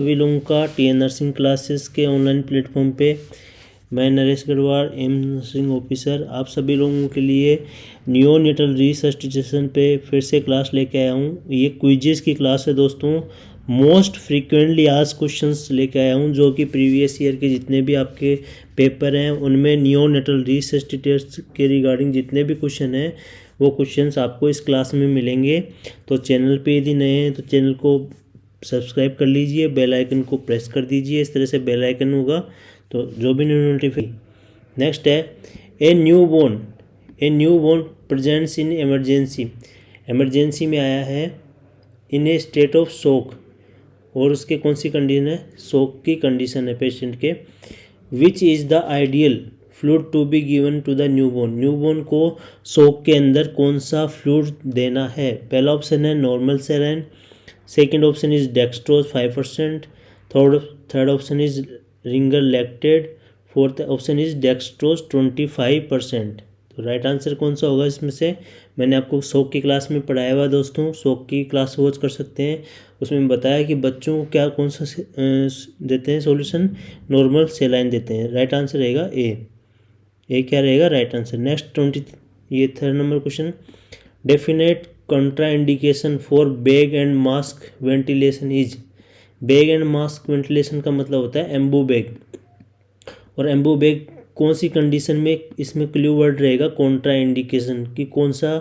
सभी लोगों का टीएन नर्सिंग क्लासेस के ऑनलाइन प्लेटफॉर्म पे मैं Naresh Garhwal M nursing officer आप सभी लोगों के लिए नियोनेटल रिसस्टिटेशन पे फिर से क्लास लेके आया हूँ। ये क्विजेस की क्लास है दोस्तों। मोस्ट फ्रीक्वेंटली आस्क्ड क्वेश्चंस लेके आया हूँ जो कि प्रीवियस ईयर के जितने भी आपके पेपर हैं उनमें नियोनेटल रिसस्टिटेशन के रिगार्डिंग जितने भी क्वेश्चन हैं वो क्वेश्चंस आपको इस क्लास में मिलेंगे। तो चैनल पे यदि नए हैं तो चैनल को सब्सक्राइब कर लीजिए, बेल आइकन को प्रेस कर दीजिए। इस तरह से बेल आइकन होगा तो जो भी नोटिफिकेशन। नेक्स्ट है a newborn presents in emergency में आया है इन ए स्टेट ऑफ शोक, और उसके कौन सी कंडीशन है, शोक की कंडीशन है पेशेंट के। Which is the ideal fluid to be given to the newborn को शोक के अंदर कौन सा फ्लूइड देना है। पहला ऑप्शन है normal saline, second option is dextrose 5%, third option is ringer lactated, fourth option is dextrose 25%। तो राइट आंसर कौन सा होगा इसमें से। मैंने आपको शोक की क्लास में पढ़ाया हुआ दोस्तों, शोक की क्लास वॉच कर सकते हैं। उसमें बताया कि बच्चों को क्या कौन सा देते हैं सॉल्यूशन, नॉर्मल सेलाइन देते हैं। राइट आंसर रहेगा ए क्या रहेगा राइट आंसर। नेक्स्ट ये third number question, definite contraindication for bag and mask ventilation is. Bag and mask ventilation का मतलब होता है एम्बू बैग, और एम्बू बैग कौन सी कंडीशन में, इसमें क्लू वर्ड रहेगा कॉन्ट्राइंडिकेशन कि कौन सा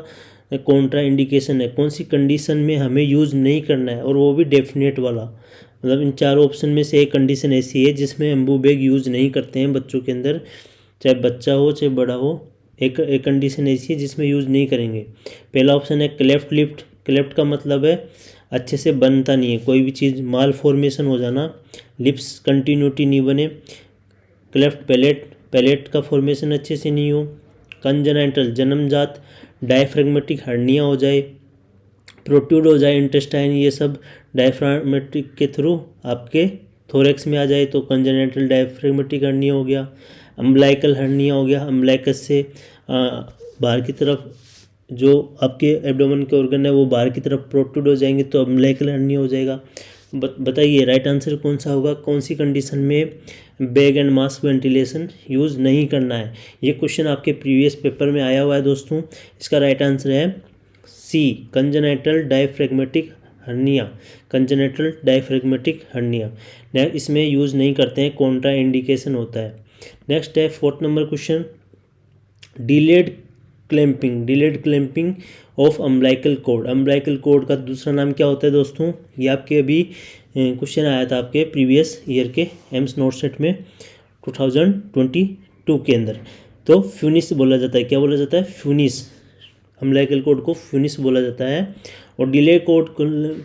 कॉन्ट्राइंडिकेशन है, कौन सी कंडीशन में हमें यूज़ नहीं करना है, और वो भी डेफिनेट वाला। मतलब इन चारों ऑप्शन में से एक कंडीशन ऐसी है जिसमें एम्बू बैग यूज़ नहीं करते हैं बच्चों के अंदर, चाहे बच्चा हो चाहे बड़ा हो। एक कंडीशन ऐसी है जिसमें यूज़ नहीं करेंगे। पहला ऑप्शन है क्लेफ्ट लिप्ड। क्लेफ्ट का मतलब है अच्छे से बनता नहीं है, कोई भी चीज़ माल फॉर्मेशन हो जाना, लिप्स कंटिन्यूटी नहीं बने। क्लेफ्ट पैलेट का फॉर्मेशन अच्छे से नहीं हो। कंजेनाइटल जन्मजात डायफ्रेगमेटिक हर्निया हो जाए, प्रोट्रूड हो जाए इंटेस्टाइन, ये सब डायफ्रागमेटिक के थ्रू आपके थोरेक्स में आ जाए तो कंजेनाइटल डायफ्रेगमेटिक हर्निया हो गया। अम्बलाइकल हर्निया हो गया, अम्बलाइकस से बाहर की तरफ जो आपके एब्डोमेन के ऑर्गन है वो बाहर की तरफ प्रोट्रूड हो जाएंगे तो अम्बलाइकल हर्निया हो जाएगा। बताइए राइट आंसर कौन सा होगा, कौन सी कंडीशन में bag and mask ventilation use नहीं करना है। ये क्वेश्चन आपके प्रीवियस पेपर में आया हुआ है दोस्तों। इसका राइट आंसर है C, congenital diaphragmatic hernia. Congenital diaphragmatic hernia इसमें यूज़ नहीं करते हैं, कॉन्ट्रा इंडिकेशन होता है। नेक्स्ट है fourth number question, delayed clamping of umbilical cord. Umbilical cord का दूसरा नाम क्या होता है दोस्तों, ये आपके अभी क्वेश्चन आया था आपके प्रीवियस ईयर के एम्स नोट सेट में 2022 के अंदर। तो फ्यूनिस बोला जाता है, क्या बोला जाता है, फ्यूनिस। अम्बलाइकल कॉर्ड को फ्यूनिस बोला जाता है। और डिले कॉर्ड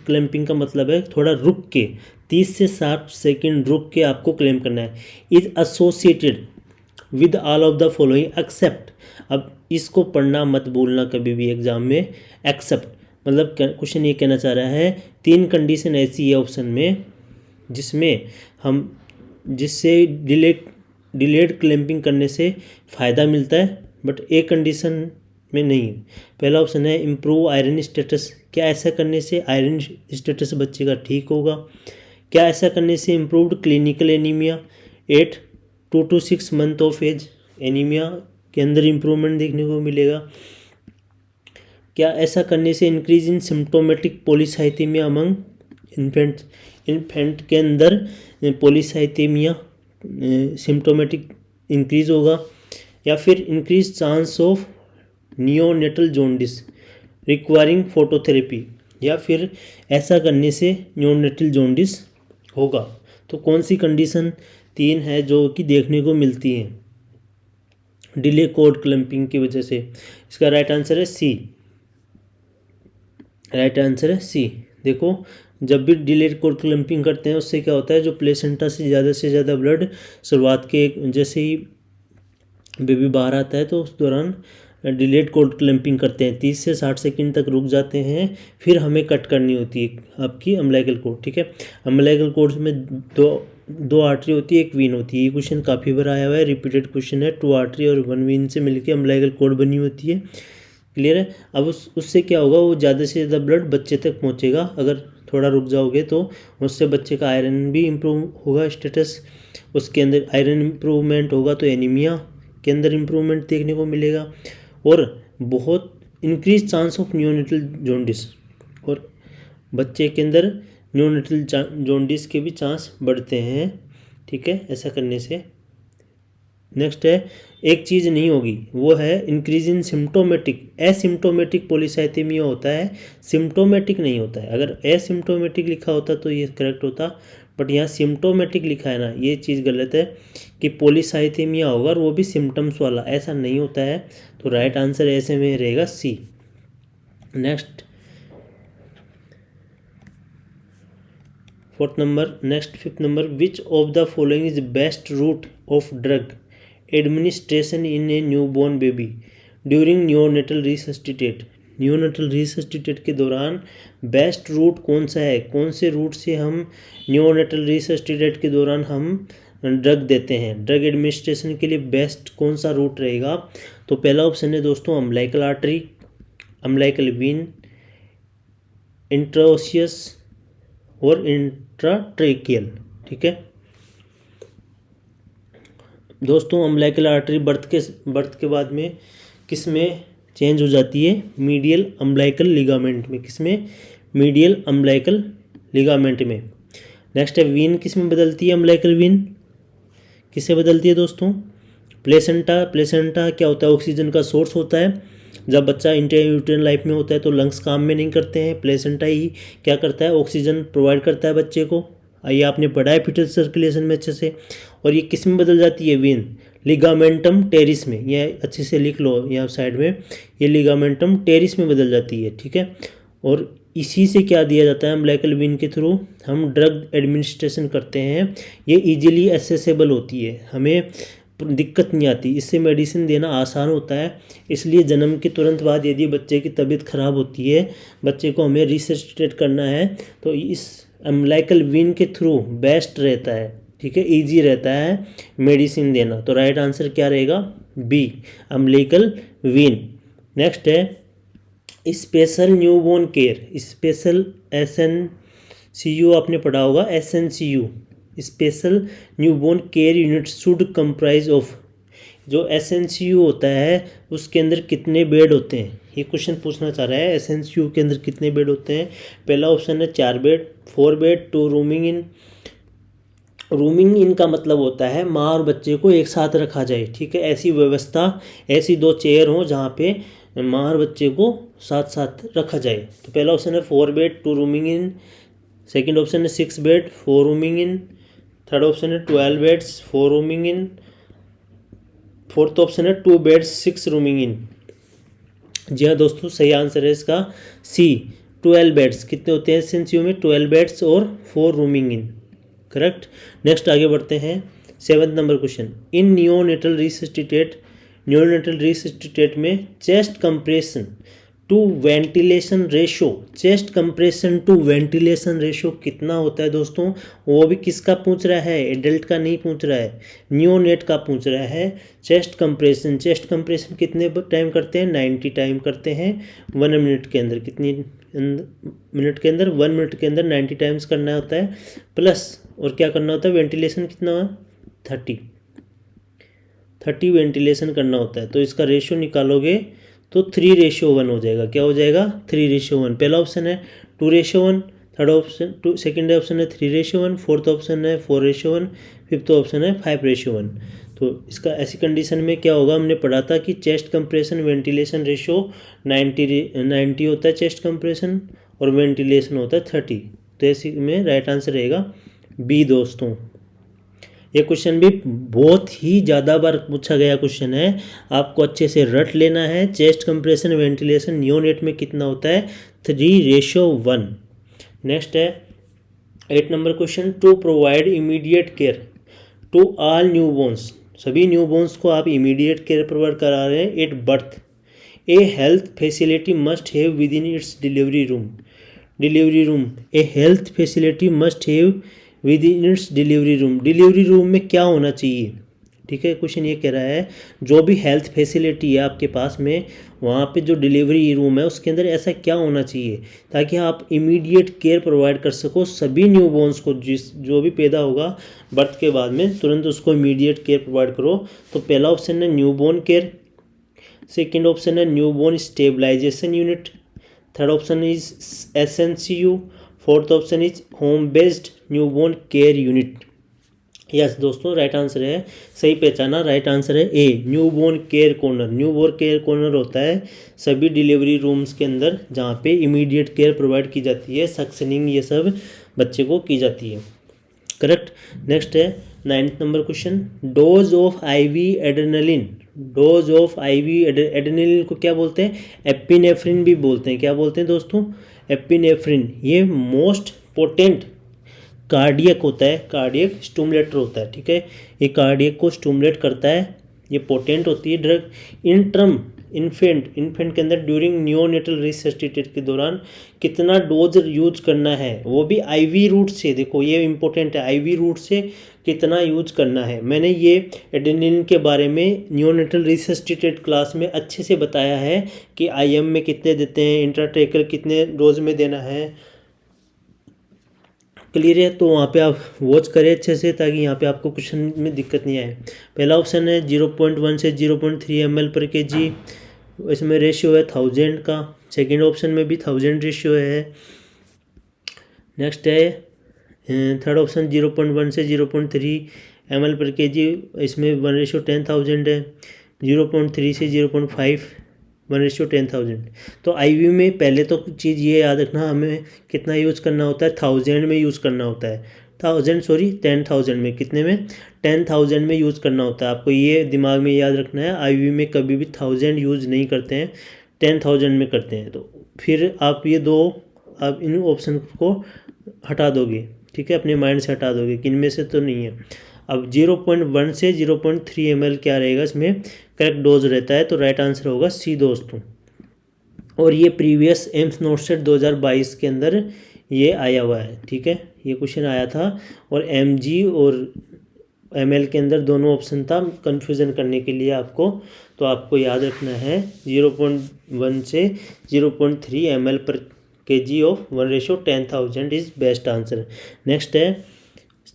क्लैंपिंग का मतलब है थोड़ा रुक के, 30 से 60 सेकेंड रुक के आपको क्लेम करना है। Is associated with all of the following except. अब इसको पढ़ना मत भूलना कभी भी एग्जाम में, एक्सेप्ट मतलब क्वेश्चन ये कहना चाह रहा है 3 कंडीशन ऐसी है ऑप्शन में जिससे डिलेड क्लैंपिंग करने से फ़ायदा मिलता है, बट एक कंडीशन में नहीं। पहला ऑप्शन है इम्प्रूव आयरन स्टेटस, क्या ऐसा करने से आयरन स्टेटस बच्चे का ठीक होगा। क्या ऐसा करने से improved clinical anaemia, 8 to 6 month of age anaemia के अंदर इम्प्रूवमेंट देखने को मिलेगा। क्या ऐसा करने से increase in symptomatic polycythaemia among infant के अंदर पॉलीसाइथेमिया सिम्टोमेटिक इंक्रीज होगा। या फिर increase chance of neonatal jaundice requiring phototherapy, या फिर ऐसा करने से नियोनेटल जॉन्डिस होगा। तो कौन सी कंडीशन 3 है जो कि देखने को मिलती है डिले कॉर्ड क्लैंपिंग की वजह से। इसका राइट आंसर है सी, राइट आंसर है सी। देखो जब भी डिले कॉर्ड क्लैंपिंग करते हैं उससे क्या होता है, जो प्लेसेंटा से ज़्यादा ब्लड शुरुआत के जैसे ही बेबी बाहर आता है तो उस दौरान डिलेड कॉर्ड क्लैंपिंग करते हैं, 30 से 60 सेकंड तक रुक जाते हैं, फिर हमें कट करनी होती है आपकी अम्बलाइकल कॉर्ड। ठीक है, अम्बलाइकल कॉर्ड में दो आर्टरी होती है, एक वीन होती है। ये क्वेश्चन काफ़ी बार आया हुआ है, रिपीटेड क्वेश्चन है। 2 आर्टरी और 1 वीन से मिलकर अम्बलाइकल कॉर्ड बनी होती है। क्लियर है। अब उससे क्या होगा, वो ज़्यादा से ज़्यादा ब्लड बच्चे तक पहुँचेगा। अगर थोड़ा रुक जाओगे तो उससे बच्चे का आयरन भी इम्प्रूव होगा, स्टेटस उसके अंदर आयरन इम्प्रूवमेंट होगा तो एनीमिया के अंदर इम्प्रूवमेंट देखने को मिलेगा, और बहुत increase chance of neonatal jaundice, और बच्चे के अंदर नियोनेटल जॉन्डिस के भी चांस बढ़ते हैं। ठीक है, ऐसा करने से। नेक्स्ट है, एक चीज़ नहीं होगी, वो है increase in symptomatic, asymptomatic polycythaemia होता है, सिम्टोमेटिक नहीं होता है। अगर एसिम्टोमेटिक लिखा होता तो ये करेक्ट होता, बट यहाँ सिम्टोमेटिक लिखा है ना, ये चीज़ गलत है कि पॉलीसाइथेमिया होगा और वो भी सिम्टम्स वाला, ऐसा नहीं होता है। तो राइट आंसर ऐसे में रहेगा C. Next fourth number, next fifth number, which of the following is best route of drug administration in a newborn baby during neonatal resuscitate. Neonatal resuscitate के दौरान बेस्ट रूट कौन सा है, कौन से रूट से हम नियोनेटल रिसस्टिटेट के दौरान हम ड्रग देते हैं, ड्रग एडमिनिस्ट्रेशन के लिए बेस्ट कौन सा रूट रहेगा। तो पहला ऑप्शन है दोस्तों अम्बिलिकल आर्टरी, अम्बिलिकल वेन, इंट्राओसियस और इंट्राट्रेकियल। ठीक है दोस्तों, अम्बिलिकल आर्टरी बर्थ के बाद में किस में चेंज हो जाती है, मीडियल अम्बिलिकल लिगामेंट में, किस में, मीडियल अम्बिलिकल लिगामेंट में। नेक्स्ट है वीन, किस में बदलती है अम्बिलिकल वीन, किससे बदलती है दोस्तों, प्लेसेंटा। प्लेसेंटा क्या होता है, ऑक्सीजन का सोर्स होता है। जब बच्चा इंट्रायूटेरिन लाइफ में होता है तो लंग्स काम में नहीं करते हैं, प्लेसेंटा ही क्या करता है, ऑक्सीजन प्रोवाइड करता है बच्चे को। ये आपने पढ़ा है फीटल सर्कुलेशन में अच्छे से। और ये किस में बदल जाती है, वेन लिगामेंटम टेरिस में, यह अच्छे से लिख लो यहाँ साइड में, ये लिगामेंटम टेरिस में बदल जाती है। ठीक है, और इसी से क्या दिया जाता है, अम्बिलिकल वेन के थ्रू हम ड्रग एडमिनिस्ट्रेशन करते हैं। ये इजीली एसेसेबल होती है, हमें दिक्कत नहीं आती, इससे मेडिसिन देना आसान होता है। इसलिए जन्म के तुरंत बाद यदि बच्चे की तबीयत ख़राब होती है, बच्चे को हमें रिसस्टिटेट करना है, तो इस अम्बिलिकल वेन के थ्रू बेस्ट रहता है। ठीक है, इजी रहता है मेडिसिन देना। तो राइट आंसर क्या रहेगा, बी, अम्बिलिकल वेन। नेक्स्ट है special newborn care, special SNCU आपने पढ़ा होगा, SNCU special newborn care unit should comprise of. जो SNCU होता है उसके अंदर कितने बेड होते हैं, ये क्वेश्चन पूछना चाह रहा है, SNCU के अंदर कितने बेड होते हैं। पहला ऑप्शन है 4 bed, 4 bed, 2 rooming in. Rooming in का मतलब होता है माँ और बच्चे को एक साथ रखा जाए। ठीक है, ऐसी व्यवस्था, ऐसी 2 चेयर हों जहाँ पे माँ और बच्चे को साथ साथ रखा जाए। तो पहला ऑप्शन है 4 bed, 2 rooming in. Second option है 6 bed, 4 rooming in. Third option है 12 beds, 4 rooming in. Fourth option है 2 बेड्स, 6 रूमिंग इन। जी हाँ दोस्तों, सही आंसर है इसका सी, 12 बेड्स। कितने होते हैं SNCU में, 12 बेड्स और 4 रूमिंग इन, करेक्ट। नेक्स्ट आगे बढ़ते हैं, 7th number question, in neonatal resuscitate, neonatal resuscitate में chest compression to ventilation ratio, chest compression to ventilation ratio कितना होता है दोस्तों, वो भी किसका पूछ रहा है, एडल्ट का नहीं पूछ रहा है, नियोनेट का पूछ रहा है। चेस्ट कंप्रेशन, चेस्ट कंप्रेशन कितने टाइम करते हैं, 90 टाइम करते हैं 1 मिनट के अंदर। कितनी मिनट के अंदर, 1 मिनट के अंदर 90 टाइम्स करना होता है। प्लस और क्या करना होता है, वेंटिलेशन कितना हुआ, 30 वेंटिलेशन करना होता है। तो इसका रेशो निकालोगे तो 3:1 हो जाएगा। क्या हो जाएगा, 3:1। पहला ऑप्शन है 2:1, थर्ड ऑप्शन सेकेंड ऑप्शन है 3:1, फोर्थ ऑप्शन है 4:1, फिफ्थ ऑप्शन है 5:1। तो इसका ऐसी कंडीशन में क्या होगा, हमने पढ़ा था कि चेस्ट कंप्रेशन वेंटिलेशन रेशो 90 होता है चेस्ट कंप्रेशन, और वेंटिलेशन होता है 30। तो ऐसी में राइट आंसर रहेगा बी दोस्तों। ये क्वेश्चन भी बहुत ही ज़्यादा बार पूछा गया क्वेश्चन है, आपको अच्छे से रट लेना है। चेस्ट कंप्रेशन वेंटिलेशन नियोनेट में कितना होता है, 3:1। नेक्स्ट है 8 number question, to provide immediate care to all newborns, सभी न्यूबॉर्न्स को आप इमीडिएट केयर प्रोवाइड करा रहे हैं at birth, a health facility must have within its delivery room. Delivery room, a health facility must have within its delivery room. Delivery room में क्या होना चाहिए, ठीक है, क्वेश्चन ये कह रहा है जो भी हेल्थ फैसिलिटी है आपके पास में, वहाँ पे जो डिलीवरी रूम है उसके अंदर ऐसा क्या होना चाहिए ताकि आप इमीडिएट केयर प्रोवाइड कर सको सभी न्यूबॉर्न्स को, जो भी पैदा होगा बर्थ के बाद में तुरंत उसको इमीडिएट केयर प्रोवाइड करो। तो पहला ऑप्शन है न्यूबॉर्न केयर, सेकेंड ऑप्शन है newborn stabilisation unit, third option is SNCU, fourth option is home based newborn care unit. Yes दोस्तों, राइट आंसर है, सही पहचाना, राइट आंसर है A, newborn care corner. Newborn care corner होता है सभी delivery rooms के अंदर जहाँ पे इमीडिएट केयर प्रोवाइड की जाती है, सक्शनिंग ये सब बच्चे को की जाती है। करेक्ट। नेक्स्ट है 9th number question, dose of IV adrenaline. Dose of IV adrenaline को क्या बोलते हैं? एपिनेफ्रिन भी बोलते हैं। क्या बोलते हैं दोस्तों? एपिनेफ्रिन। ये मोस्ट पोटेंट कार्डियक होता है, कार्डियक स्टिमुलेटर होता है। ठीक है, ये कार्डियक को स्टिमुलेट करता है, ये पोटेंट होती है ड्रग। इंट्रम इन्फेंट के अंदर ड्यूरिंग नियोनेटल रिसस्टिटेट के दौरान कितना डोज यूज करना है, वो भी IV रूट से। देखो ये इंपॉर्टेंट है, IV रूट से कितना यूज करना है। मैंने ये एड्रेनलिन के बारे में नियोनेटल रिसस्टिटेट क्लास में अच्छे से बताया है कि IM में कितने देते हैं, इंट्राट्रेकल कितने डोज में देना है। क्लियर है? तो वहाँ पे आप वॉच करें अच्छे से ताकि यहाँ पे आपको क्वेश्चन में दिक्कत नहीं आए। पहला ऑप्शन है 0.1 से 0.3 ml/kg, इसमें रेशियो है 1000 का। सेकेंड ऑप्शन में भी 1000 रेशियो है। नेक्स्ट है थर्ड ऑप्शन 0.1 से 0.3 ml/kg, इसमें 1:10,000 है। 0.3 से 0.5 1:10,000। तो IV में पहले तो चीज़ ये याद रखना, हमें कितना यूज़ करना होता है, 1000 में यूज़ करना होता है। 10,000 में, कितने में? 10,000 में यूज़ करना होता है। आपको ये दिमाग में याद रखना है, IV में कभी भी 1000 यूज़ नहीं करते हैं, 10,000 में करते हैं। तो फिर आप आप इन ऑप्शन को हटा दोगे, ठीक है, अपने माइंड से हटा दोगे कि इनमें से तो नहीं है। अब 0.1 से 0.3 ml क्या रहेगा, इसमें करेक्ट डोज रहता है। तो राइट आंसर होगा C दोस्तों। और ये प्रीवियस एम्स नोटसेट 2022 के अंदर ये आया हुआ है। ठीक है, ये क्वेश्चन आया था और mg और ml के अंदर दोनों ऑप्शन था, कंफ्यूजन करने के लिए आपको। तो आपको याद रखना है 0.1 से 0.3 ml/kg of 1:10,000 is best answer. Next है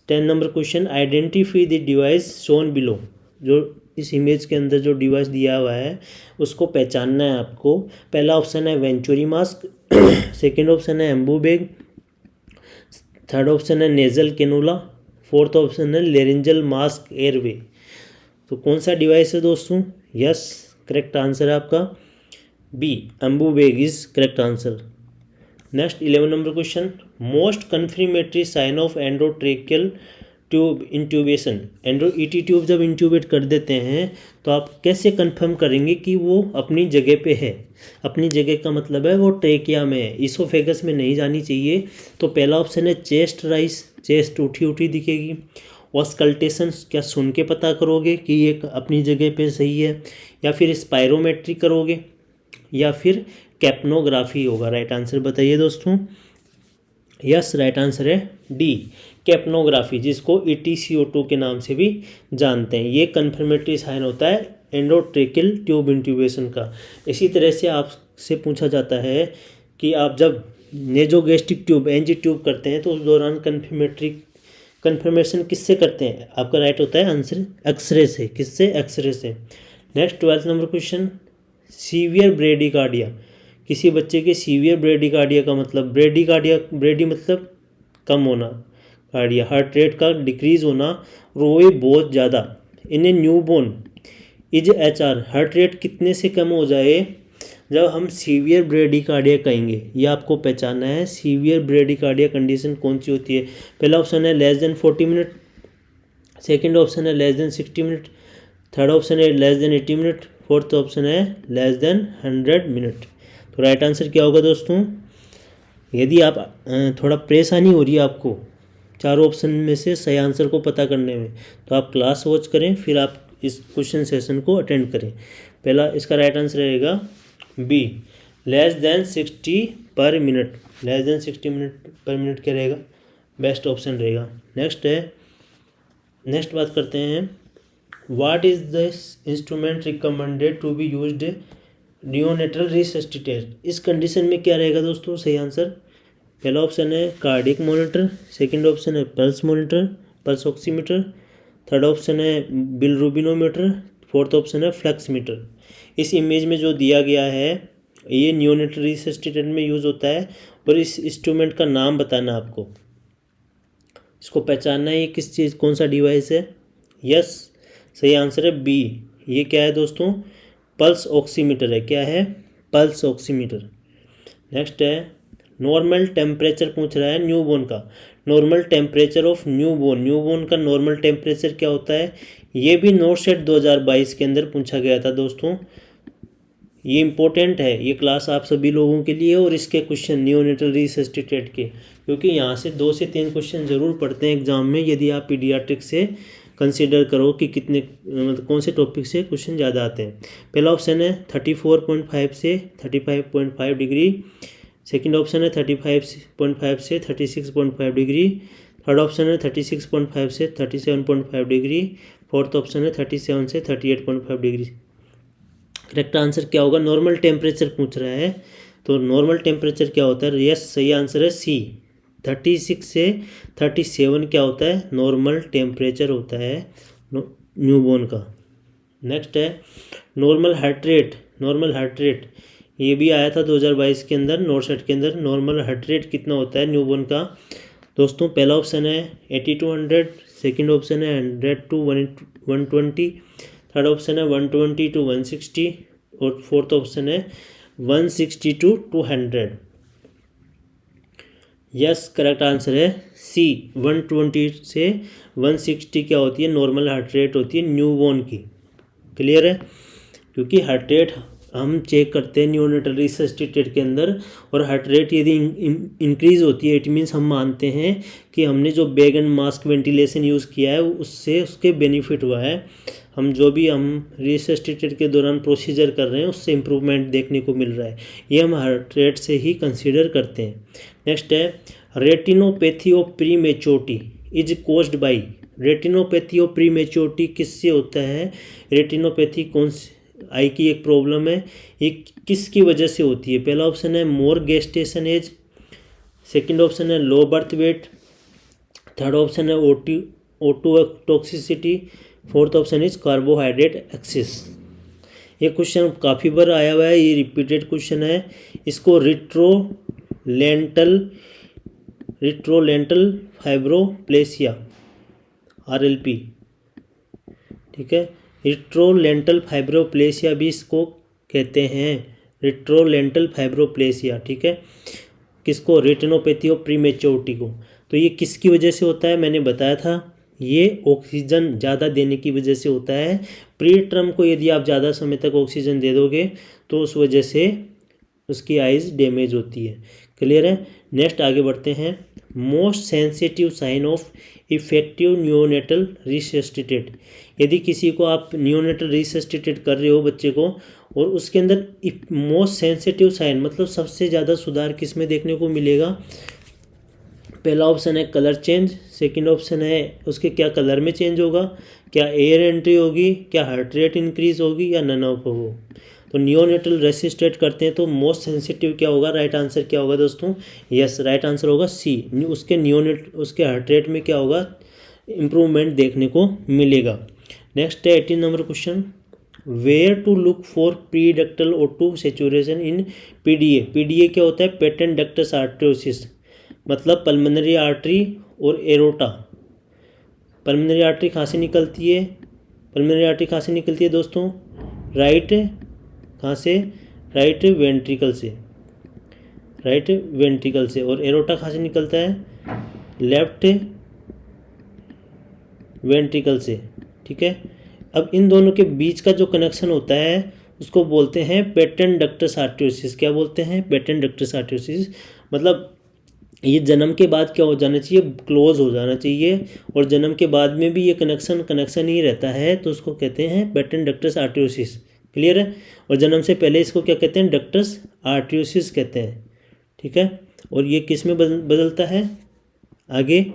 10 number question, identify the device shown below. जो इस इमेज के अंदर जो डिवाइस दिया हुआ है उसको पहचानना है आपको। पहला ऑप्शन है वेंचुरी मास्क, सेकेंड ऑप्शन है एम्बू बैग, थर्ड ऑप्शन है नेजल कैनुला, फोर्थ ऑप्शन है लेरेंजल मास्क एयरवे। तो कौन सा डिवाइस है दोस्तों? यस, करेक्ट आंसर है आपका B, Ambu bag is correct answer. Next 11 number question, most confirmatory sign of endotracheal tube intubation. ET tube जब इंट्यूबेट कर देते हैं तो आप कैसे कंफर्म करेंगे कि वो अपनी जगह पे है? अपनी जगह का मतलब है वो ट्रेकिया में है, इसोफेगस में नहीं जानी चाहिए। तो पहला ऑप्शन है चेस्ट राइस, चेस्ट उठी दिखेगी। ऑस्कल्टेशन, क्या सुन के पता करोगे कि ये अपनी जगह पे सही है, या फिर स्पायरोमेट्री करोगे, या फिर कैप्नोग्राफी होगा? राइट आंसर बताइए दोस्तों। यस, राइट आंसर है D, कैप्नोग्राफी, जिसको ETCO2 के नाम से भी जानते हैं। ये कन्फर्मेटरी साइन होता है एंडोट्रेकियल ट्यूब इंट्यूबेशन का। इसी तरह से आपसे पूछा जाता है कि आप जब नेजोगैस्ट्रिक ट्यूब NG ट्यूब करते हैं तो उस दौरान कन्फर्मेशन किससे करते हैं? आपका राइट होता है आंसर एक्सरे से। किससे? एक्सरे से। Next 12th number question, severe bradycardia. किसी बच्चे के सीवियर ब्रेडिकार्डिया का मतलब, ब्रेडी मतलब कम होना, कार्डिया हार्ट रेट का डिक्रीज होना, रोए बहुत ज़्यादा। इन्हें newborn is HR, heart rate कितने से कम हो जाए जब हम सीवियर ब्रेडिकार्डिया कहेंगे, ये आपको पहचानना है। सीवियर ब्रेडिकार्डिया कंडीशन कौन सी होती है? पहला ऑप्शन है less than 40 minute, second option है less than 60 minute, third option है less than 80 minute, fourth option है लेस देन 100 मिनट। तो राइट आंसर क्या होगा दोस्तों? यदि आप थोड़ा परेशानी हो रही है आपको चारों ऑप्शन में से सही आंसर को पता करने में, तो आप क्लास वॉच करें, फिर आप इस क्वेश्चन सेशन को अटेंड करें। पहला इसका राइट आंसर रहेगा B, less than 60 per minute. Less than 60 minute per minute क्या रहेगा? बेस्ट ऑप्शन रहेगा। नेक्स्ट बात करते हैं what is this instrument recommended to be used neonatal resuscitate. इस कंडीशन में क्या रहेगा दोस्तों सही आंसर। पहला ऑप्शन है कार्डियक मॉनिटर, सेकंड ऑप्शन है pulse monitor, pulse oximeter, third option है बिलरुबिनोमीटर, फोर्थ ऑप्शन है फ्लक्समीटर। इस इमेज में जो दिया गया है ये नियोनेटल रिसस्टिटेट में यूज़ होता है और इस इंस्ट्रूमेंट का नाम बताना आपको, इसको पहचानना है ये किस चीज़ कौन सा डिवाइस है। यस सही आंसर है बी। ये क्या है दोस्तों, पल्स ऑक्सीमीटर है। क्या है, पल्स ऑक्सीमीटर। नेक्स्ट है नॉर्मल टेम्परेचर पूछ रहा है न्यूबॉर्न का। Normal temperature of newborn, newborn का नॉर्मल टेम्परेचर क्या होता है। ये भी नोट सेट 2022 के अंदर पूछा गया था दोस्तों। ये इंपॉर्टेंट है, ये क्लास आप सभी लोगों के लिए और इसके क्वेश्चन नियोनेटल रिसस्टिटेट के, क्योंकि यहाँ से 2 से 3 क्वेश्चन ज़रूर पढ़ते हैं एग्जाम में यदि आप पीडियाट्रिक से कंसीडर करो कि कितने मतलब कौन से टॉपिक से क्वेश्चन ज़्यादा आते हैं। पहला ऑप्शन है 34.5 से 35.5 डिग्री, सेकंड ऑप्शन है 35.5 से 36.5 डिग्री, थर्ड ऑप्शन है 36.5 से 37.5 डिग्री, फोर्थ ऑप्शन है 37 से 38.5 डिग्री। करेक्ट आंसर क्या होगा, नॉर्मल टेम्परेचर पूछ रहा है तो नॉर्मल टेम्परेचर क्या होता है। यस सही आंसर है सी। 36 से 37 क्या होता है, नॉर्मल टेम्परेचर होता है न्यूबॉर्न का। नेक्स्ट है normal heart rate. Normal heart rate ये भी आया था 2022 के अंदर नोट सेट के अंदर। नॉर्मल हार्ट रेट कितना होता है न्यूबॉर्न का दोस्तों। पहला ऑप्शन है 80 to 100, सेकेंड ऑप्शन है 100 to 120, थर्ड ऑप्शन है 120 to 160 और फोर्थ ऑप्शन है 160 to 200। यस करेक्ट आंसर है सी। 120 से 160 क्या होती है, नॉर्मल हार्ट रेट होती है न्यूबॉर्न की। क्लियर है, क्योंकि हार्ट रेट हम चेक करते हैं नियोनेटल रिसस्टिटेट के अंदर, और हार्ट रेट यदि इंक्रीज़ होती है इट मीन्स हम मानते हैं कि हमने जो bag and mask ventilation use किया है उससे उसके बेनिफिट हुआ है। हम जो भी हम रिसस्टिटेट के दौरान प्रोसीजर कर रहे हैं उससे इम्प्रूवमेंट देखने को मिल रहा है, ये हम हार्ट रेट से ही कंसीडर करते हैं। नेक्स्ट है retinopathy of prematurity is caused by. Retinopathy of prematurity किससे होता है। रेटिनोपैथी कौन सी आई की एक प्रॉब्लम है, ये किसकी वजह से होती है। पहला ऑप्शन है more gestation age, second option है low birth weight, third option है ototoxicity, fourth option is carbohydrate excess. ये क्वेश्चन काफ़ी बार आया हुआ है, ये रिपीटेड क्वेश्चन है। इसको रिट्रोलेंटल फाइब्रोप्लेसिया RLP, ठीक है, रिट्रोलेंटल फाइब्रोप्लेसिया भी इसको कहते हैं, रिट्रोलेंटल फाइब्रोप्लेसिया। ठीक है, किसको, रेटिनोपैथी ऑफ प्रीमेच्योरिटी को। तो ये किसकी वजह से होता है, मैंने बताया था ये ऑक्सीजन ज़्यादा देने की वजह से होता है। प्री टर्म को यदि आप ज़्यादा समय तक ऑक्सीजन दे दोगे तो उस वजह से उसकी आइज़ डैमेज होती है। क्लियर है। नेक्स्ट आगे बढ़ते हैं। Most sensitive sign of effective neonatal resuscitate. यदि किसी को आप नियोनेटल रिसस्टिटेट कर रहे हो बच्चे को, और उसके अंदर मोस्ट सेंसिटिव साइन मतलब सबसे ज़्यादा सुधार किस में देखने को मिलेगा। पहला ऑप्शन है कलर चेंज, सेकंड ऑप्शन है उसके क्या कलर में चेंज होगा, क्या एयर एंट्री होगी, क्या हार्ट रेट इंक्रीज होगी, या नन ऑफ हो। तो नियोनेटल रेसिस्टेट करते हैं तो मोस्ट सेंसिटिव क्या होगा, राइट आंसर क्या होगा दोस्तों। यस राइट आंसर होगा सी। उसके हार्ट रेट में क्या होगा, इम्प्रूवमेंट देखने को मिलेगा। नेक्स्ट है 18 number question. Where to look for preductal O2 saturation in PDA। PDA क्या होता है, पेटेंट डक्टस आर्टरियोसिस, मतलब पल्मोनरी आर्टरी और एरोटा। पल्मोनरी आर्टरी कहाँ से निकलती है, पल्मोनरी आर्टरी कहाँ से निकलती है दोस्तों, राइट कहाँ से, राइट वेंट्रिकल से, राइट वेंट्रिकल से। और एरोटा कहाँ से निकलता है, लेफ्ट वेंट्रिकल से। ठीक है, अब इन दोनों के बीच का जो कनेक्शन होता है उसको बोलते हैं पेटेंट डक्टस आर्टरियोसिस। क्या बोलते हैं, पेटेंट डक्टस आर्टरियोसिस। मतलब ये जन्म के बाद क्या हो जाना चाहिए, क्लोज हो जाना चाहिए, और जन्म के बाद में भी ये कनेक्शन ही रहता है, तो उसको कहते हैं पेटेंट डक्टस आर्टरियोसिस। क्लियर है। और जन्म से पहले इसको क्या कहते हैं, डक्टस आर्टरियोसिस कहते हैं। ठीक है, और ये किस में बदलता है आगे,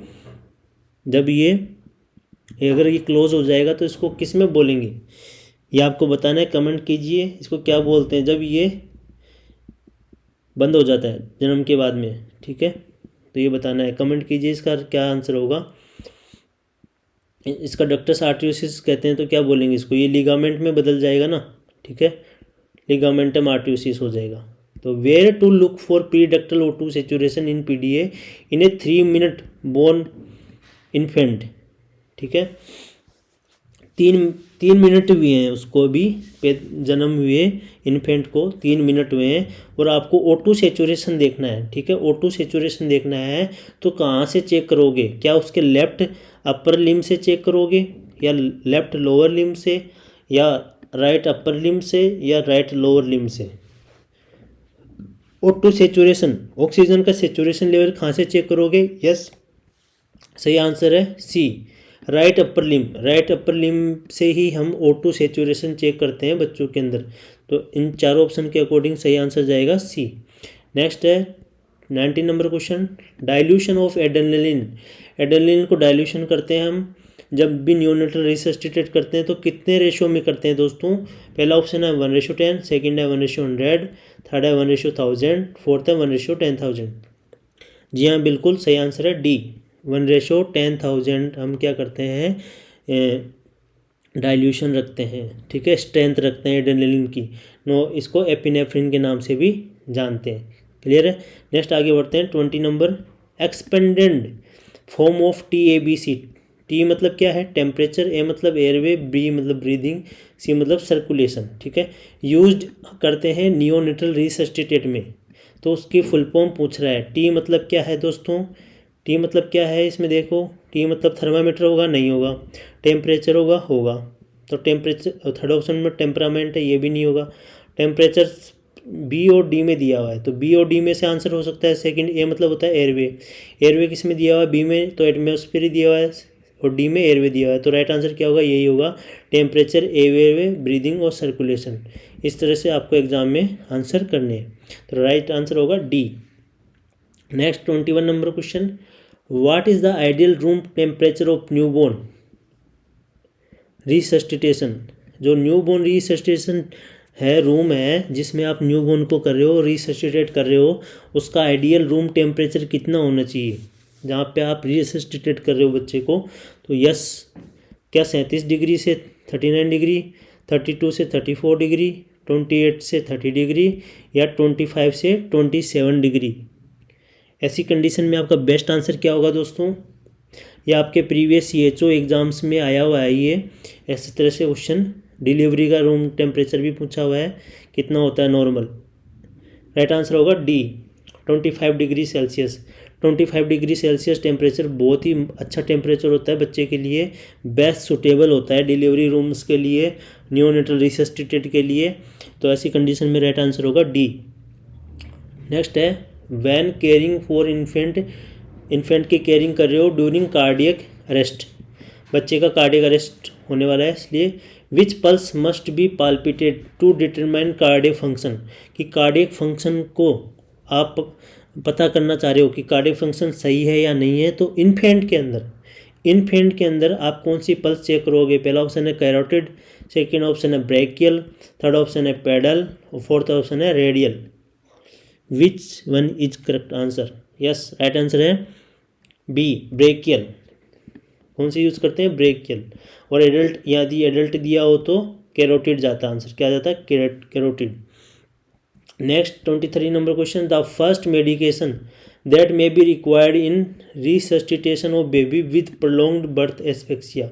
जब ये अगर ये क्लोज हो जाएगा तो इसको किस में बोलेंगे, ये आपको बताना है, कमेंट कीजिए। इसको क्या बोलते हैं जब ये बंद हो जाता है जन्म के बाद में, ठीक है, तो ये बताना है, कमेंट कीजिए इसका क्या आंसर होगा। इसका डक्टस आर्टियोसिस कहते हैं तो क्या बोलेंगे इसको, ये लिगामेंट में बदल जाएगा ना, ठीक है, लिगामेंटम आर्टियोसिस हो जाएगा। तो where to look for pre ductal O2 saturation in PDA in a 3 minute born infant, ठीक है, तीन मिनट हुए हैं उसको भी, जन्म हुए इन्फेंट को 3 मिनट हुए हैं, और आपको O2 सेचुरेशन देखना है, ठीक है, O2 सेचुरेशन देखना है तो कहाँ से चेक करोगे, क्या उसके लेफ्ट अपर लिम से चेक करोगे, या लेफ्ट लोअर लिम से, या राइट अपर लिम से, या राइट लोअर लिम से। O2 सेचुरेशन, ऑक्सीजन का सेचुरेशन लेवल कहाँ से चेक करोगे, यस सही आंसर है सी, राइट अपर लिम। राइट अपर लिम से ही हम O2 सेचुरेशन चेक करते हैं बच्चों के अंदर। तो इन चारों ऑप्शन के अकॉर्डिंग सही आंसर जाएगा सी। नेक्स्ट है 19 number question, dilution of adrenaline. Adrenaline को डाइल्यूशन करते हैं हम जब भी न्यूनेटल रिसस्टिटेट करते हैं तो कितने रेशो में करते हैं दोस्तों। पहला ऑप्शन है 1:10, सेकेंड है 1:100, थर्ड है 1:1000, फोर्थ है 1:10,000। जी हाँ बिल्कुल सही आंसर है डी, 1:10,000 हम क्या करते हैं, डाइल्यूशन रखते हैं, ठीक है, स्ट्रेंथ रखते हैं एड्रेनलिन की। इसको एपिनेफ्रिन के नाम से भी जानते हैं। क्लियर है। नेक्स्ट आगे बढ़ते हैं 20 number, expanded form of TABC। T मतलब क्या है, टेम्परेचर, ए मतलब एयरवे, बी मतलब ब्रीदिंग, सी मतलब सर्कुलेशन, ठीक है, यूज्ड करते हैं नियोनेटल रिसस्टिटेट में। तो उसकी फुल फॉर्म पूछ रहा है। टी मतलब क्या है दोस्तों, टी मतलब क्या है इसमें देखो, टी मतलब थर्मामीटर होगा, नहीं होगा, टेम्परेचर होगा, तो टेम्परेचर, थर्ड ऑप्शन में टेम्परामेंट है, ये भी नहीं होगा। टेम्परेचर बी और डी में दिया हुआ है, तो बी और डी में से आंसर हो सकता है सेकंड। ए मतलब होता है एयरवे, एयरवे किस में दिया हुआ है, बी में, तो एटमॉस्फेयर ही दिया हुआ है, और डी में एयरवे दिया हुआ है, तो राइट आंसर क्या होगा, यही होगा, टेम्परेचर, एयरवे, ब्रीदिंग और सर्कुलेशन। इस तरह से आपको एग्जाम में आंसर करने हैं, तो राइट आंसर होगा D. Next 21 number question, what is the ideal room temperature of newborn resuscitation. जो न्यूबॉर्न रिसस्टिटेशन है, रूम है जिसमें आप न्यूबॉर्न को कर रहे हो, रिसस्टिटेट कर रहे हो, उसका आइडियल रूम टेम्परेचर कितना होना चाहिए जहाँ पे आप रिसस्टिटेट कर रहे हो बच्चे को। तो यस, क्या 37 डिग्री से 39 डिग्री, 32 से 34 डिग्री, 28 से 30 डिग्री, या 25 से 27 डिग्री। ऐसी कंडीशन में आपका बेस्ट आंसर क्या होगा दोस्तों। ये आपके प्रीवियस CHO एग्जाम्स में आया हुआ है, ये ऐसी तरह से क्वेश्चन। डिलीवरी का रूम टेम्परेचर भी पूछा हुआ है, कितना होता है नॉर्मल। राइट आंसर होगा D, 25 degree Celsius. 25 degree Celsius temperature बहुत ही अच्छा टेम्परेचर होता है बच्चे के लिए, बेस्ट सुटेबल होता है डिलीवरी रूम्स के लिए, नियोनेटल रिसस्टिटेट के लिए। तो ऐसी कंडीशन में राइट आंसर होगा डी। नेक्स्ट है, व्हेन केयरिंग फॉर इन्फेंट की केयरिंग कर रहे हो ड्यूरिंग कार्डियक अरेस्ट। बच्चे का कार्डियक अरेस्ट होने वाला है, इसलिए which pulse must be palpitated to determine cardiac function. कि कार्डियक फंक्शन को आप पता करना चाह रहे हो कि कार्डियक फंक्शन सही है या नहीं है, तो इन्फेंट के अंदर आप कौन सी पल्स चेक करोगे। पहला ऑप्शन है कैरोटिड, सेकेंड ऑप्शन है ब्रेकियल, थर्ड ऑप्शन है पेडल, और फोर्थ ऑप्शन है radial. Which one is correct answer. Yes, right answer है बी, ब्रेकियल। कौन सी यूज़ करते हैं, ब्रेकियल। और एडल्ट, यदि एडल्ट दिया हो तो कैरोटिड जाता है, आंसर क्या जाता है, carotid. Next 23 number question, the first medication that may be required in resuscitation of baby with prolonged birth asphyxia.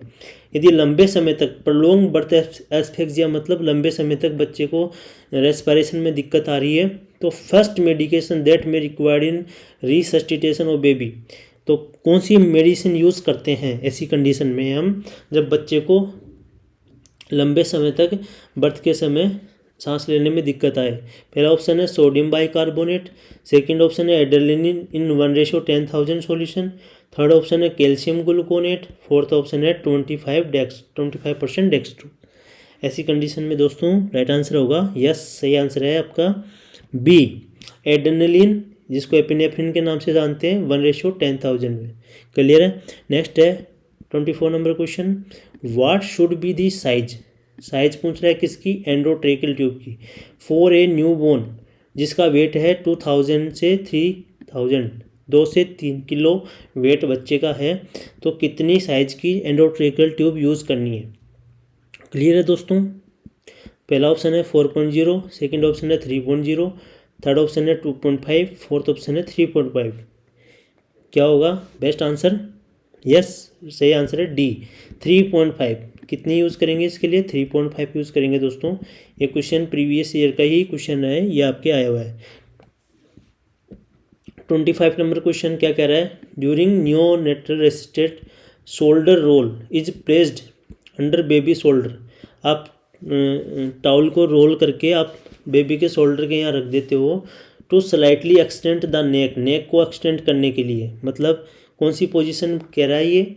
यदि लंबे समय तक, प्रोलॉन्ग्ड बर्थ एस्फेक्सिया मतलब लंबे समय तक बच्चे को रेस्पिरेशन में दिक्कत आ रही है, तो first medication that may required in resuscitation of baby, तो कौन सी मेडिसिन यूज़ करते हैं ऐसी कंडीशन में हम, जब बच्चे को लंबे समय तक बर्थ के समय सांस लेने में दिक्कत आए। पहला ऑप्शन है सोडियम बाइकार्बोनेट, सेकंड ऑप्शन है एड्रेनलिन इन 1:10,000 सॉल्यूशन, थर्ड ऑप्शन है कैल्शियम ग्लूकोनेट, फोर्थ ऑप्शन है 25% डेक्स्ट्रो। ऐसी कंडीशन में दोस्तों राइट आंसर होगा, यस सही आंसर है आपका बी, एड्रेनलिन, जिसको एपिनेफ्रिन के नाम से जानते हैं, 1:10,000 में। क्लियर है। नेक्स्ट है 24 number question, what should be the size, size पूछ रहा है किसकी, एंडोट्रेकियल ट्यूब की, फॉर ए न्यू बोर्न जिसका वेट है 2000 से 3000, 2 से 3 किलो वेट बच्चे का है, तो कितनी साइज की एंडोट्रेकियल ट्यूब यूज़ करनी है। क्लियर है दोस्तों। पहला ऑप्शन है 4.0, सेकंड ऑप्शन है 3.0, थर्ड ऑप्शन है 2.5, फोर्थ ऑप्शन है 3.5। क्या होगा बेस्ट आंसर? यस, सही आंसर है डी 3.5। कितनी यूज़ करेंगे इसके लिए? 3.5 यूज़ करेंगे दोस्तों। ये क्वेश्चन प्रीवियस ईयर का ही क्वेश्चन है, ये आपके आया हुआ है। 25 नंबर क्वेश्चन क्या कह रहा है, during neonatal assisted shoulder roll is placed under baby shoulder. आप टाउल को रोल करके आप बेबी के शोल्डर के यहाँ रख देते हो to slightly extend the neck, neck को एक्सटेंड करने के लिए, मतलब कौन सी पोजीशन कह रहा है ये?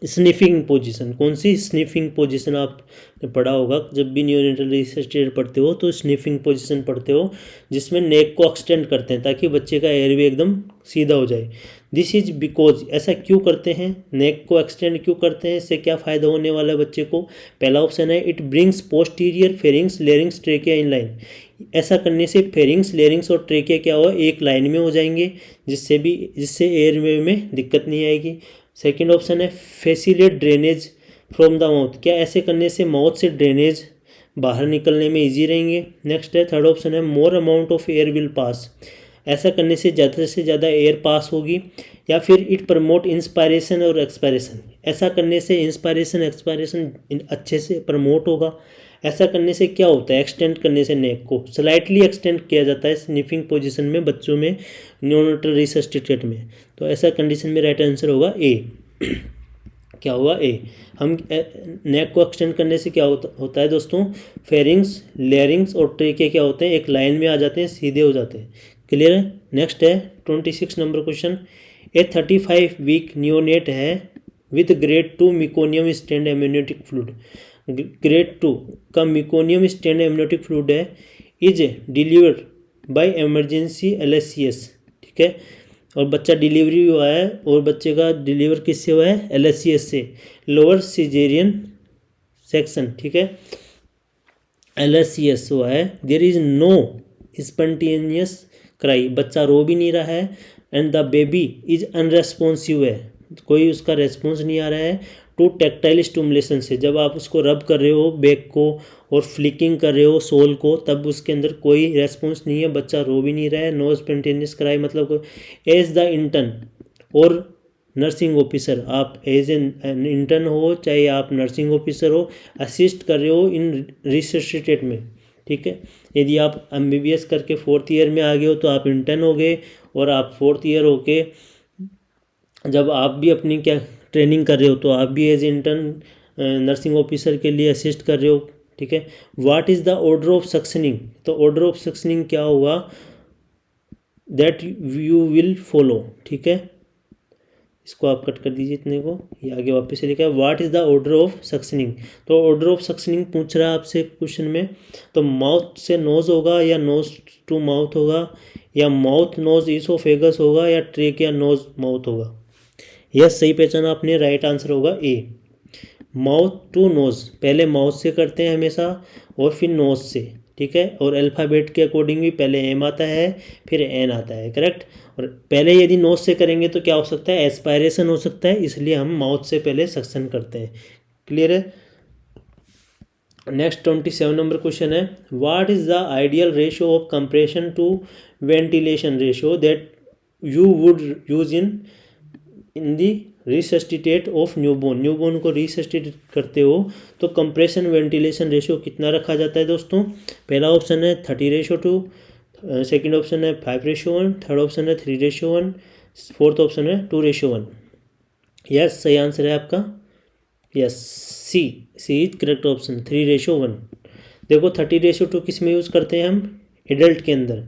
Sniffing position. कौन सी? Sniffing position. आपने पढ़ा होगा जब भी नियोनेटल असिस्टेड पढ़ते हो तो स्निफिंग पोजीशन पढ़ते हो, जिसमें नेक को एक्सटेंड करते हैं ताकि बच्चे का एयरवे एकदम सीधा हो जाए। दिस इज बिकॉज, ऐसा क्यों करते हैं, नेक को एक्सटेंड क्यों करते हैं, इससे क्या फ़ायदा होने वाला है बच्चे को? पहला ऑप्शन है it brings posterior pharynx larynx trachea in line. ऐसा करने से फेरिंग्स लेरिंग्स और ट्रेकिया क्या हो, एक लाइन में हो जाएंगे, जिससे एयरवे में दिक्कत नहीं आएगी। सेकेंड ऑप्शन है facilitate drainage from the mouth. क्या ऐसे करने से माउथ से ड्रेनेज बाहर निकलने में इजी रहेंगे। नेक्स्ट है थर्ड ऑप्शन है more amount of air will pass. ऐसा करने से ज़्यादा एयर पास होगी। या फिर इट प्रमोट इंस्पायरेशन और एक्सपायरेशन। ऐसा करने से इंस्पायरेशन एक्सपायरेशन अच्छे से प्रमोट होगा। ऐसा करने से क्या होता है, एक्सटेंड करने से नेक को स्लाइटली एक्सटेंड किया जाता है स्निफिंग पोजीशन में बच्चों में, नियोनेटल रिसस्टिटेट में। तो ऐसा कंडीशन में राइट आंसर होगा ए। क्या होगा? ए। हम नेक को एक्सटेंड करने से क्या होता है दोस्तों, फेरिंग्स लेरिंग्स और ट्रेकिया क्या होते हैं, एक लाइन में आ जाते हैं, सीधे हो जाते हैं। क्लियर है। नेक्स्ट है 26 नंबर क्वेश्चन, ए 35 वीक नियोनेट है with grade 2 meconium stand amniotic fluid. Grade 2 का मिकोनियम स्टैंड एम्नियोटिक फ्लूइड है, is delivered by emergency LSCS। ठीक है, और बच्चा डिलीवरी हुआ है, और बच्चे का डिलीवर किससे हुआ है? LSCS से, लोअर सिजेरियन सेक्शन। ठीक है, LSCS हुआ है। There is no spontaneous cry, बच्चा रो भी नहीं रहा है, and the baby is unresponsive है, कोई उसका रेस्पॉन्स नहीं आ रहा है टू टैक्टाइल स्टिमुलेशन से। जब आप उसको रब कर रहे हो बैक को और फ्लिकिंग कर रहे हो सोल को, तब उसके अंदर कोई रेस्पॉन्स नहीं है, बच्चा रो भी नहीं रहा है। नो स्पॉन्टेनियस क्राई मतलब एज द इंटर्न और नर्सिंग ऑफिसर, आप एज एन इंटर्न हो चाहे आप नर्सिंग ऑफिसर हो, असिस्ट कर रहे हो इन रिसस्टिटेट में। ठीक है, यदि आप MBBS करके 4th ईयर में आ गए हो तो आप इंटर्न हो गए, और आप 4th ईयर होके जब आप भी अपनी क्या ट्रेनिंग कर रहे हो तो आप भी एज इंटर्न नर्सिंग ऑफिसर के लिए असिस्ट कर रहे हो। ठीक है, what is the order of suctioning, तो ऑर्डर ऑफ सक्शनिंग क्या होगा, दैट यू विल फॉलो। ठीक है, इसको आप कट कर दीजिए इतने को, ये आगे वापस से लिखा है what is the order of suctioning. तो ऑर्डर ऑफ सक्शनिंग पूछ रहा है आपसे क्वेश्चन में, तो माउथ से नोज होगा, या नोज टू माउथ होगा, या माउथ नोज इसोफेगस होगा, या ट्रेक या नोज माउथ होगा। यह सही पहचाना आपने, राइट आंसर होगा ए, माउथ टू नोज। पहले माउथ से करते हैं हमेशा और फिर नोज से। ठीक है, और अल्फ़ाबेट के अकॉर्डिंग भी पहले एम आता है फिर एन आता है, करेक्ट। और पहले यदि नोज से करेंगे तो क्या हो सकता है, एस्पायरेशन हो सकता है, इसलिए हम माउथ से पहले सक्शन करते हैं। क्लियर है। नेक्स्ट 27 नंबर क्वेश्चन है, what is the ideal ratio of compression to ventilation ratio that you would use in the resuscitate of newborn. Newborn को रिसस्टिटेट करते हो तो कंप्रेशन वेंटिलेशन रेशियो कितना रखा जाता है दोस्तों? पहला ऑप्शन है 30:2, सेकंड ऑप्शन है 5:1, थर्ड ऑप्शन है 3:1, फोर्थ ऑप्शन है 2:1। यस, सही आंसर है आपका, yes C is correct option, 3:1। देखो 30:2 किस में यूज़ करते हैं हम? एडल्ट के अंदर,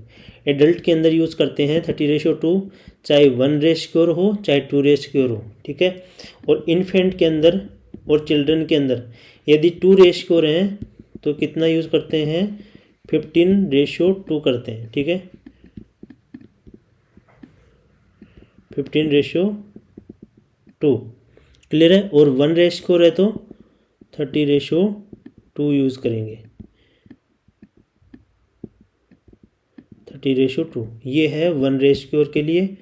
एडल्ट के अंदर यूज़ करते हैं 30:2, चाहे 1 हो चाहे 2 हो। ठीक है, और इन्फेंट के अंदर और चिल्ड्रन के अंदर यदि 2 हैं तो कितना यूज़ करते हैं? 15:2 करते हैं। ठीक है, 15:2। क्लियर है। और 1 है तो 30:2 यूज़ करेंगे, 30:2 ये है 1 के लिए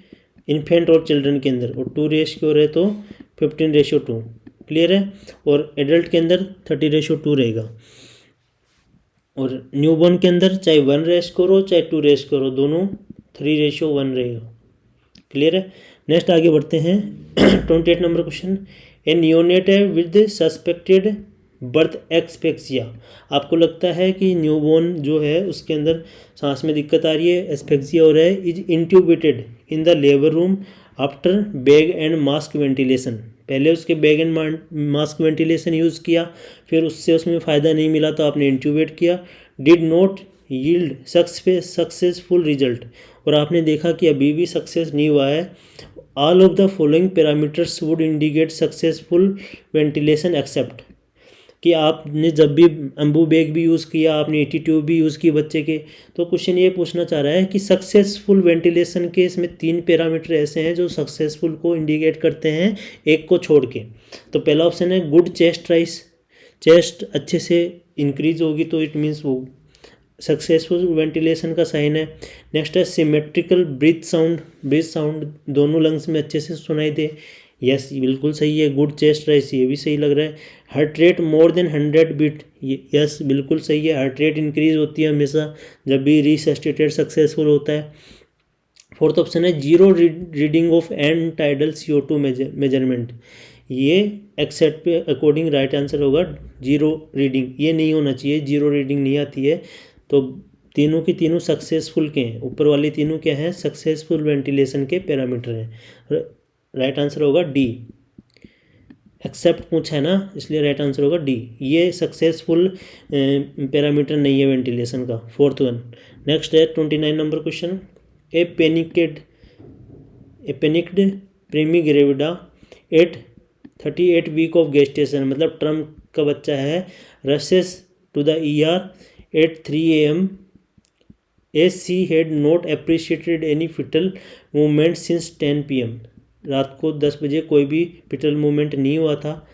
इन्फेंट और चिल्ड्रन के अंदर, और 2 है तो 15:2। क्लियर है। और एडल्ट के अंदर 30:2 रहेगा, और न्यूबॉर्न के अंदर चाहे 1 हो चाहे 2 हो, दोनों 3:1 रहेगा। क्लियर है। नेक्स्ट आगे बढ़ते हैं 28 नंबर क्वेश्चन। ए नियोनेट है विद सस्पेक्टेड बर्थ एक्सपेक्सिया। आपको लगता है कि न्यूबॉर्न जो है उसके अंदर सांस में दिक्कत आ रही है, एस्पेक्सिया हो रहा है, is intubated in the labour room after bag and mask ventilation. पहले उसके bag and mask ventilation use किया, फिर उससे उसमें फ़ायदा नहीं मिला तो आपने इंट्यूबेट किया। Did not yield successful result, और आपने देखा कि अभी भी सक्सेस नहीं हुआ है। All of the following parameters would indicate successful ventilation except, कि आपने जब भी अम्बू बैग भी यूज़ किया, आपने एटी ट्यूब भी यूज़ की बच्चे के, तो क्वेश्चन ये पूछना चाह रहा है कि सक्सेसफुल वेंटिलेशन के इसमें 3 पैरामीटर ऐसे हैं जो सक्सेसफुल को इंडिकेट करते हैं, एक को छोड़ के। तो पहला ऑप्शन है गुड चेस्ट राइज, चेस्ट अच्छे से इंक्रीज होगी तो इट मीन्स वो सक्सेसफुल वेंटिलेशन का साइन है। नेक्स्ट है सिमेट्रिकल ब्रीथ साउंड दोनों लंग्स में अच्छे से सुनाई दे, यस बिल्कुल सही है। गुड चेस्ट राइज ये भी सही लग रहा है। Heart rate more than 100 beat, yes बिल्कुल सही है। हार्ट रेट इंक्रीज होती है हमेशा जब भी रिसस्टेटेड सक्सेसफुल होता है। फोर्थ ऑप्शन है zero reading of and tidal CO2 measurement, ये एक्सेप्ट पे अकॉर्डिंग राइट आंसर होगा जीरो रीडिंग, ये नहीं होना चाहिए, जीरो रीडिंग नहीं आती है। तो तीनों की तीनों सक्सेसफुल के हैं, ऊपर वाले तीनों क्या हैं, सक्सेसफुल वेंटिलेशन के पैरामीटर हैं। राइट आंसर होगा डी, एक्सेप्ट पूछा है ना इसलिए राइट आंसर होगा डी, ये सक्सेसफुल पैरामीटर नहीं है वेंटिलेशन का, फोर्थ वन। नेक्स्ट है 29 number question. A panicked primi gravida at 38 week of gestation, मतलब ट्रम्प का बच्चा है, rushes to the ER at 3 AM as she had not appreciated any fetal movement since 10 PM, रात को 10 बजे कोई भी फिटल मूवमेंट नहीं हुआ था,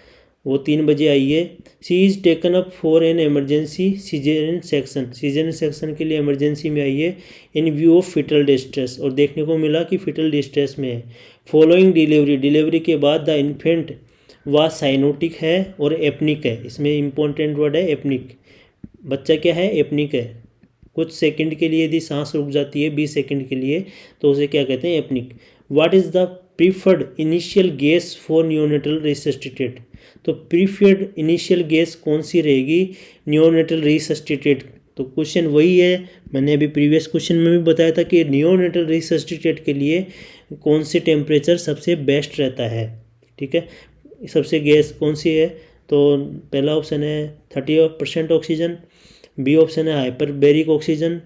वो 3 बजे आई है। She is taken up for an emergency caesarean section के लिए इमरजेंसी में आई है in view of fetal distress, और देखने को मिला कि फिटल डिस्ट्रेस में है। फॉलोइंग डिलीवरी के बाद द इन्फेंट व साइनोटिक है और एपनिक है, इसमें इंपॉर्टेंट वर्ड है एपनिक, बच्चा क्या है, एपनिक है। कुछ सेकंड के लिए यदि सांस रुक जाती है 20 सेकंड के लिए तो उसे क्या कहते हैं, apnoeic. What is the preferred initial gas for neonatal resuscitate, तो प्रीफर्ड इनिशियल गेस कौन सी रहेगी नियोनेटल रिसस्टिटेट, तो क्वेश्चन वही है, मैंने अभी प्रीवियस क्वेश्चन में भी बताया था कि नियोनेटल रिसस्टिटेट के लिए कौन सी टेम्परेचर सबसे बेस्ट रहता है। ठीक है, सबसे गैस कौन सी है, तो पहला ऑप्शन है 30% ऑक्सीजन, बी ऑप्शन है हाइपरबेरिक ऑक्सीजन,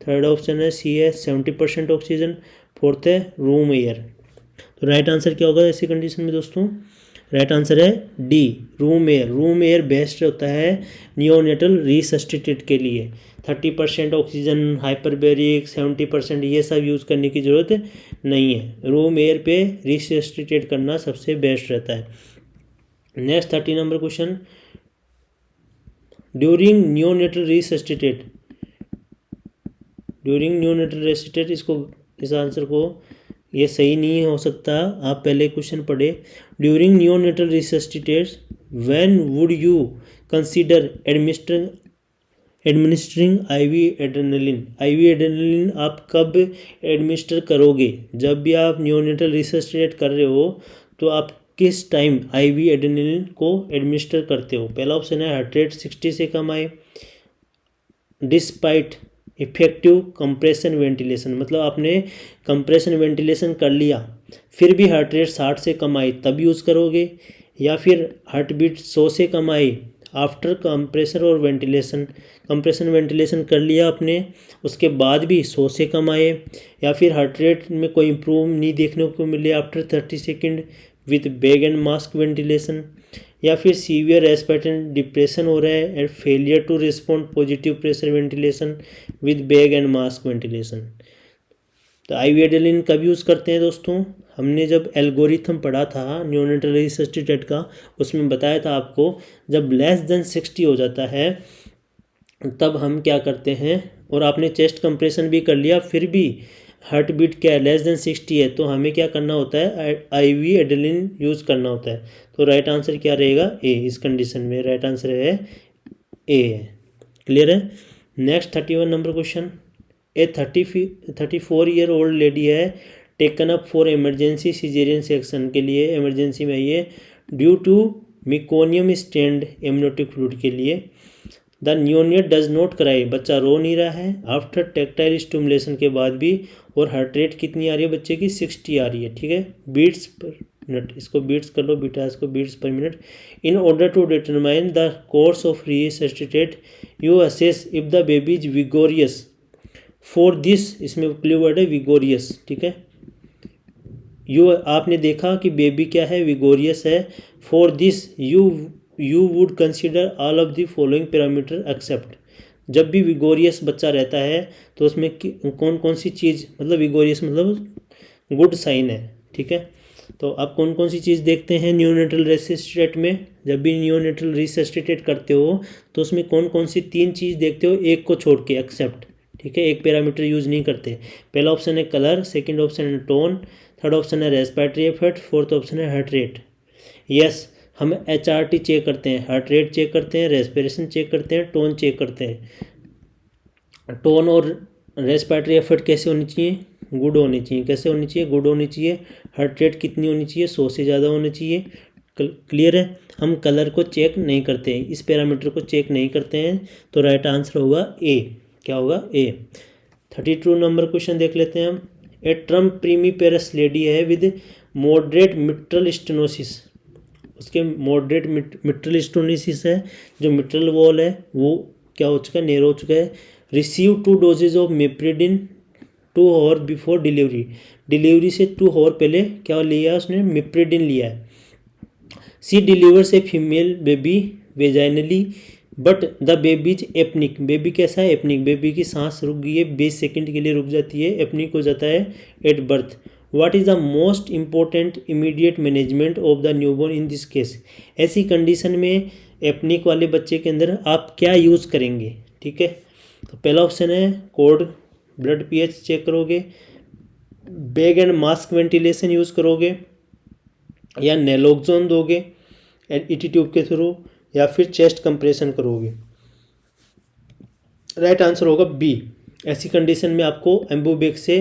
थर्ड ऑप्शन है सी है 70% ऑक्सीजन, फोर्थ है रूम एयर। तो राइट आंसर क्या होगा ऐसी कंडीशन में दोस्तों, राइट आंसर है D room air. Room air best होता है नियोनेटल रिसस्टिटेट के लिए। 30% ऑक्सीजन, हाइपरबेरिक, 70% ये सब यूज़ करने की ज़रूरत नहीं है, रूम एयर पे रिसस्टिटेट करना सबसे बेस्ट रहता है। Next 30 number question. During neonatal resuscitate, इसको इस आंसर को ये सही नहीं हो सकता, आप पहले क्वेश्चन पढ़े। During neonatal resuscitate when would you consider administering IV adrenaline आप कब एडमिनिस्टर करोगे, जब भी आप नियोनेटल रिसस्टिटेट कर रहे हो तो आप किस टाइम IV एड्रेनलिन को एडमिनिस्टर करते हो। पहला ऑप्शन है हार्ट रेट 60 से कम आए, डिस्पाइट इफेक्टिव कंप्रेशन वेंटिलेशन, मतलब आपने कंप्रेशन वेंटिलेशन कर लिया फिर भी हार्ट रेट 60 से कम आई तब यूज़ करोगे, या फिर हार्ट बीट 100 से कम आई आफ्टर कंप्रेसर और वेंटिलेशन, कंप्रेशन वेंटिलेशन कर लिया आपने उसके बाद भी 100 से कम आए, या फिर हार्ट रेट में कोई इम्प्रूव नहीं देखने को मिले after 30 second with bag and mask ventilation, या फिर सीवियर रेस्पिरेटरी डिप्रेशन हो रहा है and failure to respond positive pressure ventilation with bag and mask ventilation. तो IV एडेलिन कब यूज़ करते हैं दोस्तों? हमने जब एल्गोरिथम पढ़ा था नियोनेटल रिसस्टिटेट का, उसमें बताया था आपको जब लेस देन 60 हो जाता है तब हम क्या करते हैं, और आपने चेस्ट कंप्रेशन भी कर लिया फिर भी हार्ट बीट क्या है, लेस देन 60 है, तो हमें क्या करना होता है, IV एडेलिन यूज़ करना होता है। तो राइट आंसर क्या रहेगा? ए। इस कंडीशन में राइट आंसर है ए है। क्लियर है? Next 31 number question. A 34 year old lady है taken up for emergency caesarean section के लिए इमरजेंसी में आइए due to meconium stained amniotic fluid के लिए। The neonate does not cry, बच्चा रो नहीं रहा है आफ्टर टेक्टाइल स्टिमुलेशन के बाद भी, और हार्ट रेट कितनी आ रही है बच्चे की? 60 आ रही है। ठीक है, बीट्स पर मिनट, इसको बीट्स कर लो बेटा, इसको beats per minute. In order to determine the course of resuscitate you assess if the baby is vigorous for this, इसमें क्लू वर्ड है विगोरियस। ठीक है, आपने देखा कि बेबी क्या है? विगोरियस है। For this you would consider all of the following parameter except. जब भी विगोरियस बच्चा रहता है तो उसमें कौन कौन सी चीज़, मतलब विगोरियस मतलब गुड साइन है। ठीक है, तो आप कौन कौन सी चीज़ देखते हैं नियोनेटल रिसस्टिटेट में? जब भी नियोनेटल रिसस्टिटेट करते हो तो उसमें कौन कौन सी 3 चीज़ देखते हो, एक को छोड़ के, एक्सेप्ट। ठीक है, एक पैरामीटर यूज़ नहीं करते। पहला ऑप्शन है कलर, सेकंड ऑप्शन है टोन, थर्ड ऑप्शन है रेस्पिरेटरी इफेक्ट, फोर्थ ऑप्शन है हार्ट रेट। यस, हम HRT चेक करते हैं, हार्ट रेट चेक करते हैं, रेस्पिरेशन चेक करते हैं, टोन चेक करते हैं। टोन और रेस्पिरेटरी इफेक्ट कैसे होनी चाहिए? गुड होनी चाहिए। कैसे होनी चाहिए? गुड होनी चाहिए। हार्ट रेट कितनी होनी चाहिए? 100 से ज़्यादा होनी चाहिए। क्लियर है? हम कलर को चेक नहीं करते हैं, इस पैरामीटर को चेक नहीं करते हैं, तो राइट आंसर होगा ए। क्या होगा? ए। 32 नंबर क्वेश्चन देख लेते हैं हम। ए ट्रम प्रीमीपेरस लेडी है विद मॉडरेट मिट्रल स्टेनोसिस, उसके मॉडरेट मिट्रल स्टेनोसिस है, जो मिट्रल वॉल है वो क्या हो चुका है? नेरो हो चुका है। Receive 2 doses of meperidine 2 hour before delivery, delivery से 2 आवर पहले क्या लिया उसने? मेप्रिडिन लिया है। She delivers a female baby vaginally but the baby is apnoeic, baby कैसा है? एपनिक, बेबी की सांस रुक गई है, 20 सेकंड के लिए रुक जाती है, एपनिक हो जाता है at birth. What is the most important immediate management of the newborn in this case? ऐसी कंडीशन में एपनिक वाले बच्चे के अंदर आप क्या यूज़ करेंगे? ठीक है, तो पहला ऑप्शन है कोड ब्लड pH चेक करोगे, bag and mask ventilation use करोगे, या नेलोक्सोन दोगे ET ट्यूब के थ्रू, या फिर चेस्ट कंप्रेशन करोगे। राइट आंसर होगा बी। ऐसी कंडीशन में आपको एम्बुबेक से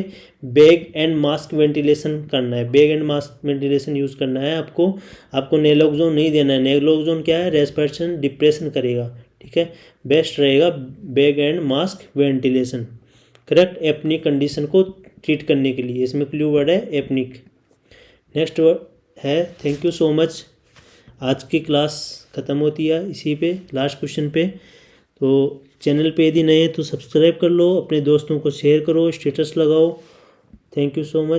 बैग एंड मास्क वेंटिलेशन करना है, bag and mask ventilation use करना है आपको नेलोक्सोन नहीं देना है। नेलोक्सोन क्या है? रेस्पिरेशन डिप्रेशन करेगा। ठीक है, बेस्ट रहेगा bag and mask ventilation. Correct, apnoeic condition को ट्रीट करने के लिए, इसमें क्लू वर्ड है एपनिक। नेक्स्ट वर्ड है थैंक यू सो मच। आज की क्लास ख़त्म होती है इसी पे, लास्ट क्वेश्चन पे। तो चैनल पे यदि नए हैं तो सब्सक्राइब कर लो, अपने दोस्तों को शेयर करो, स्टेटस लगाओ। Thank you so much.